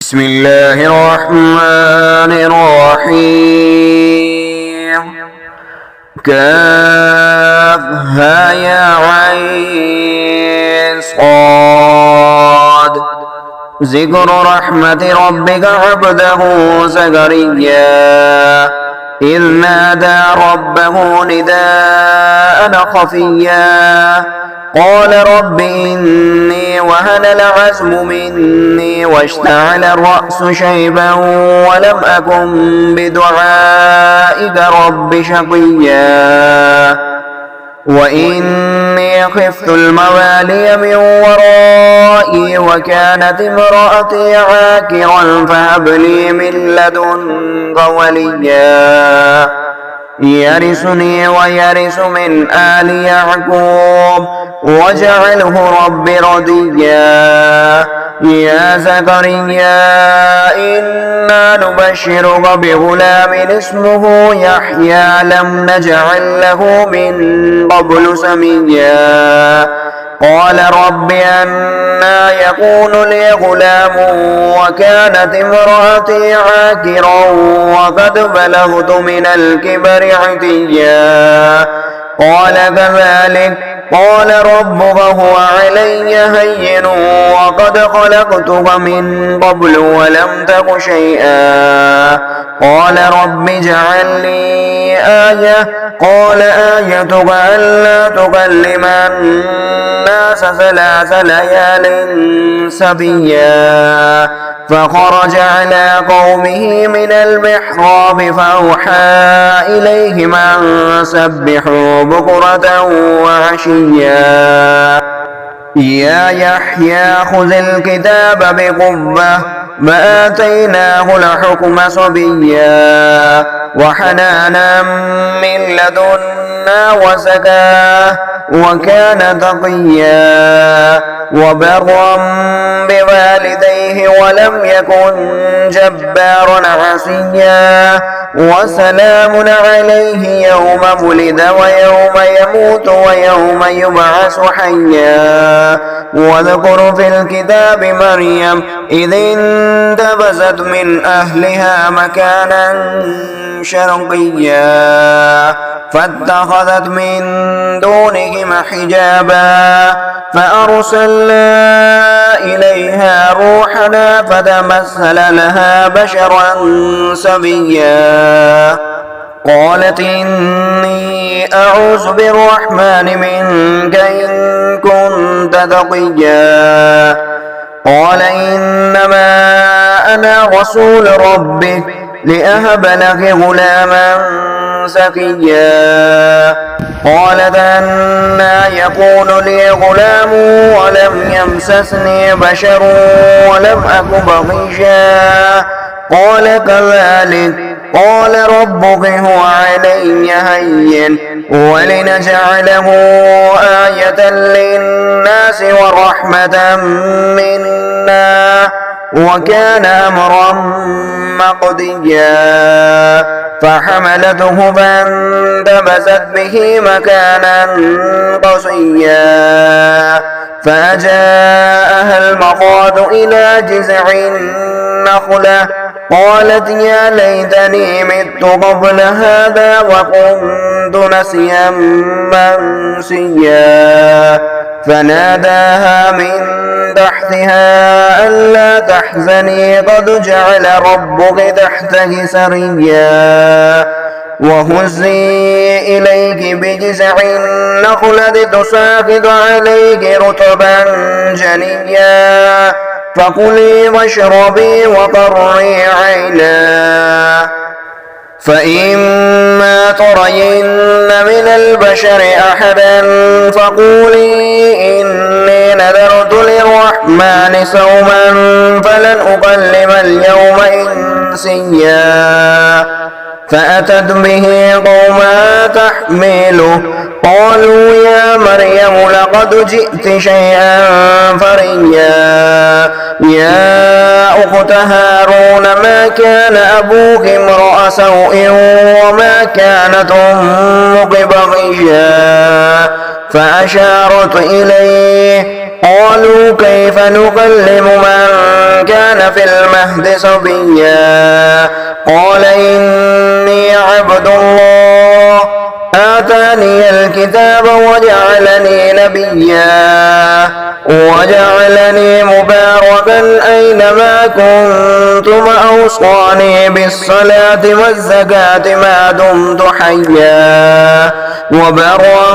بسم الله الرحمن الرحيم. كافها يا عين صاد. ذكر رحمة ربك عبده زكريا إذ نادى ربه نداء خفيا قال رب إني وهن العزم مني واشتعل الرأس شيبا ولم أكن بدعائك رب شقيا وإني خفت الموالي من ورائي وكانت امرأتي عاكرا فهب لي من لدنك وليا يرثني ويرث من آل يعقوب واجعله رب رضيا. يا زكريا إنا نبشرك بغلام اسمه يحيى لم نجعل له من قبل سميا قال رب أنى يكون لي غلام وكانت امرأتي عاكرا وقد بلغت من الكبر عتيا قال كذلك قال ربك هو علي هين وقد خلقتك من قبل ولم تك شيئا قال رب اجعل لي آية قال آيتك ألا تكلم الناس 3 ليال سبيا فخرج على قومه من المحراب فأوحى إليهم أن سبحوا بكرة وعشيا يا يحيى خذ الكتاب بقوة وآتيناه الحكم صبيا وحنانا من لدنا وزكاة وكان تقيا وبرا بوالديه ولم يكن جبارا عصيا وسلام عليه يوم ولد ويوم يموت ويوم يبعث حيا واذكر في الكتاب مريم إذ انتبذت من أهلها مكانا شرقيا فاتخذت من دونهم حجابا فأرسلنا إليها روحنا فتمثل لها بشرا سويا قالت إني أعوذ بالرحمن منك إن كنت تقيا قال إنما أنا رسول ربك لأهب لك غلاما زكيا قالت أنى يكون لي غلام ولم يمسسني بشر ولم أك بغيا قال كذلك قال ربك هو علي هين ولنجعله آية للناس ورحمة منا وكان أمرا مقضيا فحملته فانتبذت به مكانا قصيا فأجاءها المخاض إلى جذع النخلة قالت يا ليتني مت قبل هذا وكنت نسيا منسيا فناداها من تحتها ألا تحزني قد جعل ربك تحتك سريا وهزي إليك بجذع النخلة تساقط عليك رطبا جنيا فكلي واشربي وقري عينا فإما ترين من البشر أحدا فقولي إني نذرت للرحمن صوما فلن أكلم اليوم إنسيا فأتت به قوما تحمله قالوا يا مريم لقد جئت شيئا فريا يا أخت هارون ما كان أبوك امرأ سوء وما كانت أمك بغيا فأشارت إليه قالوا كيف نكلم من كان في المهد صبيا قال إني عبد الله آتاني الكتاب وجعلني نبيا وجعلني مباركا أينما كنت وأوصاني بالصلاة والزكاة ما دمت حيا وبرا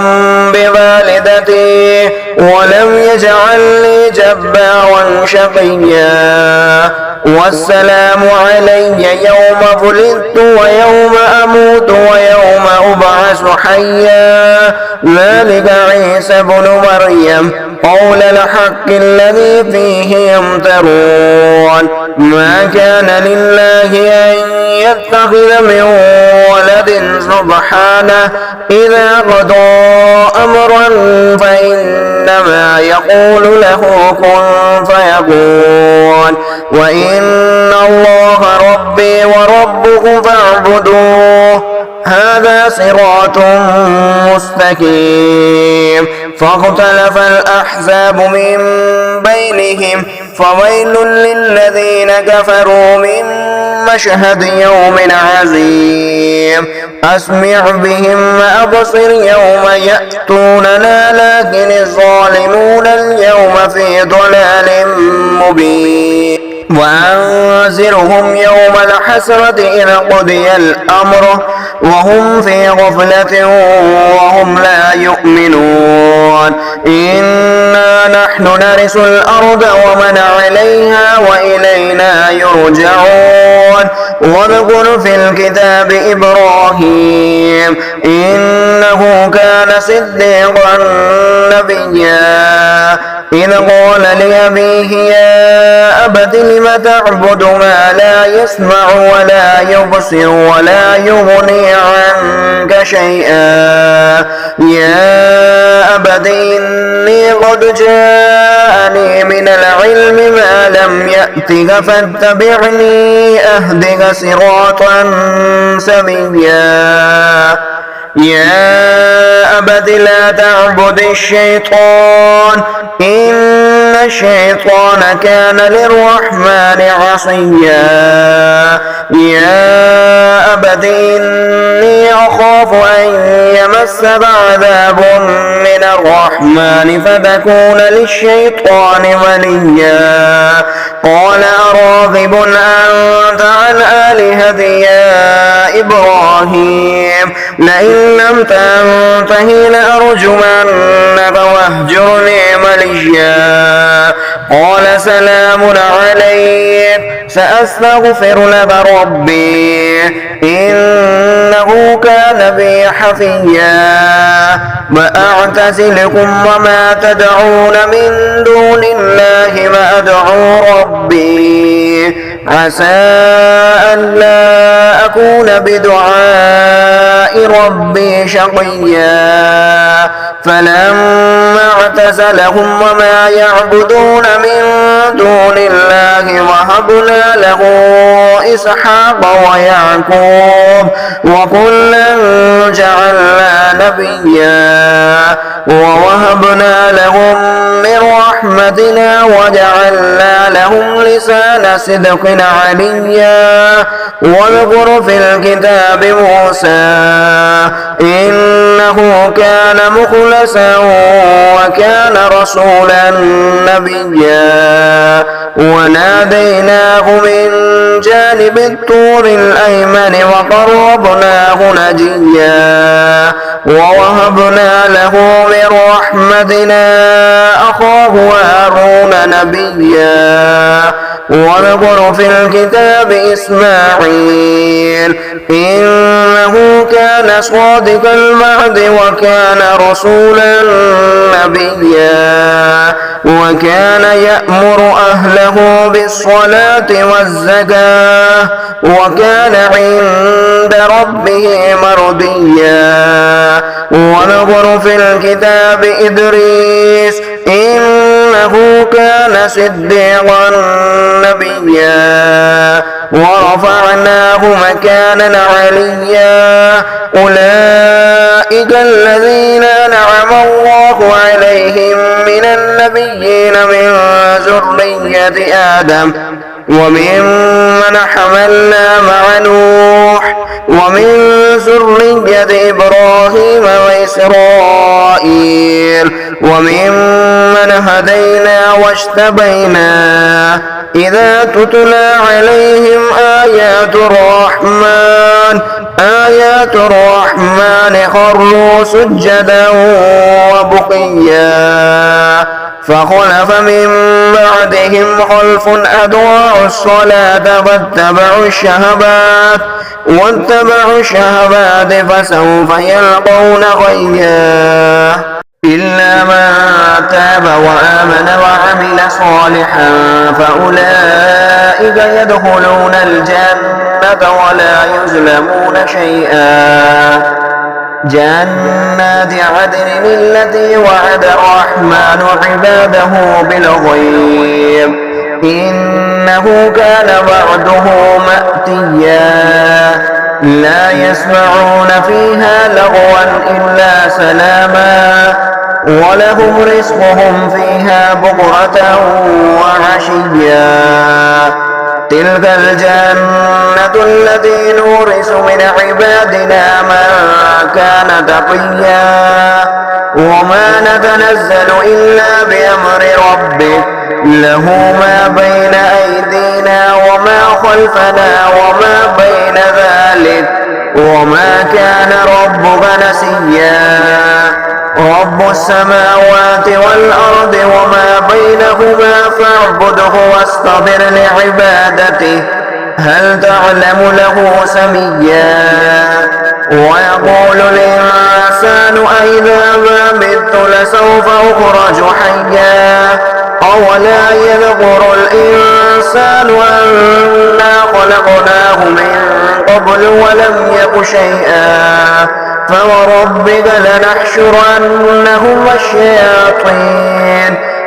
بوالدتي ولم يجعلني جبارا شقيا والسلام علي يوم ولدت ويوم أموت ويوم أبعث حيا ذلك عيسى بن مريم قول الحق الذي فيه يمترون ما كان لله أن يتخذ من ولد سبحانه إذا قضى أمرا فإنما يقول له كن فيكون وإن الله ربي وربكم فاعبدوه هذا صراط مستقيم فاختلف الأحزاب من بينهم فويل للذين كفروا من مشهد يوم عظيم أسمع بهم وأبصر يوم يأتوننا لكن الظالمون اليوم في ضلال مبين وأنذرهم يوم الحسرة إذ قضي الأمر وهم في غفلة وهم لا يؤمنون إنا نحن نرث الأرض ومن عليها وإلينا يرجعون واذكر في الكتاب إبراهيم إنه كان صديقا نبيا إذ قال لأبيه يا أبت لم تعبد ما لا يسمع ولا يبصر ولا يغني عنك شيئا يا أبت إني قد جاءني من العلم ما لم يأتك فاتبعني أهدك صراطا سويا يا أبت لا تعبد الشيطان إن الشيطان كان للرحمن عصيا يا أبت إني أخاف أن يمسك عذاب من الرحمن فتكون للشيطان وليا قال أراغب أنت عن آلهتي يا إبراهيم لئن لم تنته لأرجمنك واهجرني مليا قال سلام عليك سأستغفر لك ربي إنه كان بي حفيا وأعتزلكم وما تدعون من دون الله وأدعو ربي عسى ألا أكون بدعاء ربي شقيا فلما اعتزلهم وما يعبدون من دون الله وهبنا له إسحاق ويعقوب وكلا جعلنا نبيا ووهبنا لهم من رحمتنا وجعلنا لهم لسان صدق عليا واذكر في الكتاب موسى إنه كان مخلصا وكان رسولا نبيا وناديناه من جانب الطور الأيمن وقربناه نجيا ووهبنا له من رحمتنا أخاه هارون نبيا واذكر في الكتاب إسماعيل إنه كان صادق الوعد وكان رسولا نبيا وكان يأمر أهله بالصلاة والزكاة وكان عند ربه مرضيا ونذكر في الكتاب إدريس إنه كان صديقا نبيا ورفعناه مكانا عليا أولئك الذين أنعم الله عليهم عليهم من النبيين من ذرية آدم وممن حملنا مع نوح ومن ذرية إبراهيم وإسرائيل وممن هدينا واجتبينا إذا تتلى عليهم آيات الرحمن خروا سجدا وبكيا فخلف من بعدهم خلف أضاعوا الصلاة واتبعوا الشهوات فسوف يلقون غيا إلا من تاب وآمن وعمل صالحا فأولئك يدخلون الجنة ولا يظلمون شيئا جنات عدن التي وعد الرحمن عباده بالغيب إنه كان وعده مأتيا لا يسمعون فيها لغوا إلا سلاما ولهم رزقهم فيها بكرة وعشيا تلك الجنة التي نورث من عبادنا من كان تقيا وما نتنزل إلا بأمر ربك له ما بين أيدينا وما خلفنا وما بين ذلك وما كان ربك نسيا رب السماوات والأرض وما بينهما فاعبده واصطبر لعبادته هل تعلم له سميا ويقول الإنسان أئذا ما مت لسوف أخرج حيا أولا يذكر الإنسان أنا خلقناه من قبل ولم يك شيئا فوربك لنحشرنهم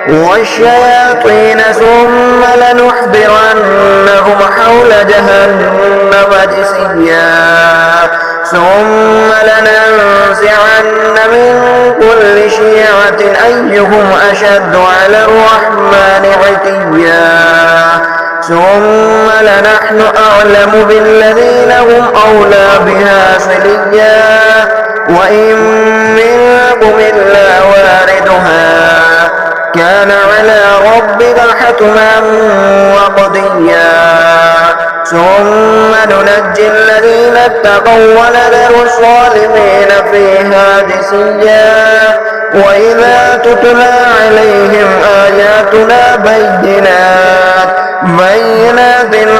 والشياطين ثم لنحضرنهم حول جهنم جثيا ثم لننزعن من كل شيعة أيهم أشد على الرحمن عتيا ثم لنحن أعلم بالذين هم أولى بها صليا وإن منكم إلا واردها كان على ربك حتما وقضيا ثم ننجي الذين اتقوا ونذر الظالمين فيها جثيا وإذا تتلى عليهم آياتنا بينات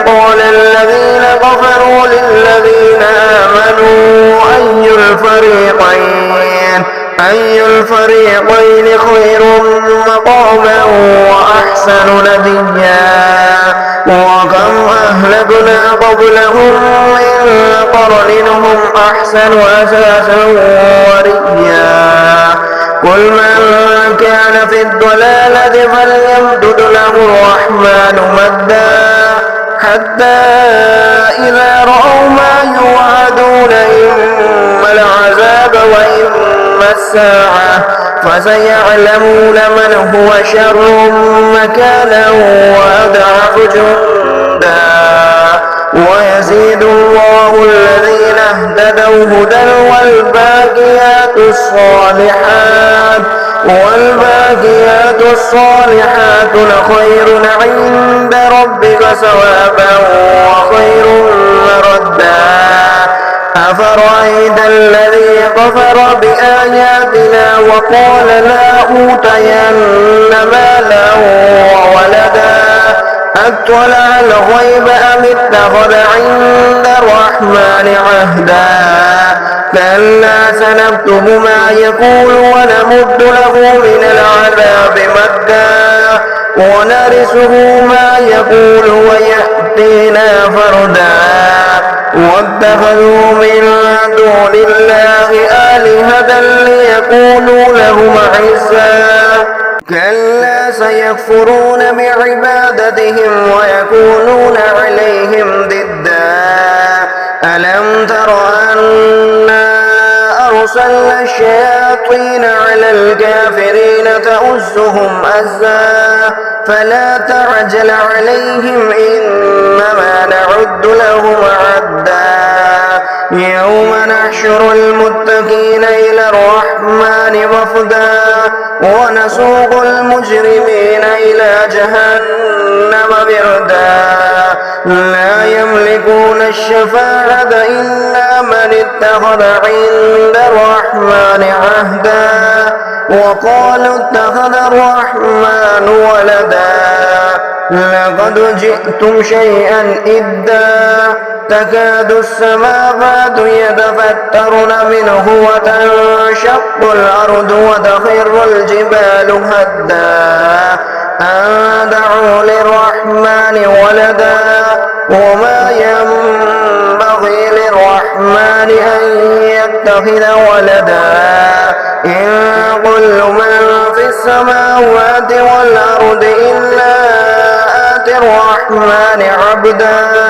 قال الذين كفروا للذين آمنوا أي الفريقين خير مقاما وأحسن نديا وكم أهلكنا قبلهم من قرن هم أحسن أثاثا ورئيا قل من كان في الضلالة فليمدد له الرحمن مدا حتى إذا رأوا ما يوعدون إما العذاب وإما الساعة فسيعلمون من هو شر مكانا وأضعف جندا ويزيد الله الذين اهتدوا هدى والباقيات الصالحات خير عند ربك ثوابا وخير مردا أفرأيت الذي كفر بآياتنا وقال لأوتين مالا وولدا أطلع الغيب أم اتخذ عند الرحمن عهدا كلا سنكتب ما يقول ونمد له من العذاب مدا ونرثه ما يقول ويأتينا فردا واتخذوا من دون الله آلهة ليكونوا لهم عزا كلا سيكفرون بعبادتهم ويكونون عليهم ضدا ألم تر أنا أرسلنا الشياطين على الكافرين تؤزهم أزا فلا تعجل عليهم إنما نعد لهم عدا يوم نحشر المتقين إلى الرحمن وفدا ونسوق المجرمين إلى جهنم بردا لا يملكون الشفاعة إلا من اتخذ عند الرحمن عهدا وقالوا اتخذ الرحمن ولدا لقد جئتم شيئا إدا تكاد السماوات يتفطرن منه وتنشق الأرض وتخر الجبال هدا أن دعوا للرحمن ولدا وما ينبغي للرحمن أن يتخذ ولدا إن كل من في السماوات والأرض إلا آتي الرحمن عبدا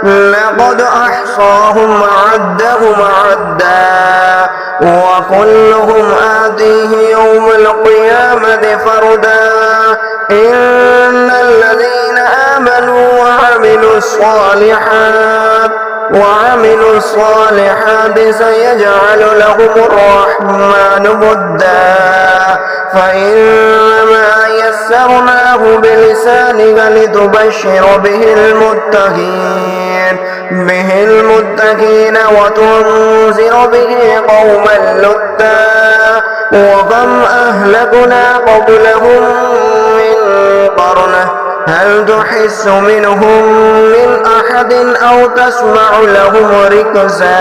لقد أحصاهم وعدهم عدا وكلهم آتيه يوم القيامة فردا إن الذين آمنوا وعملوا الصالحات سيجعل لهم الرحمن ودا فإنما يسرناه بلسانك لتبشر به المتقين وتنذر به قوما لدا وكم أهلكنا قبلهم من قرن هل تحس منهم من أحد أو تسمع لهم ركزا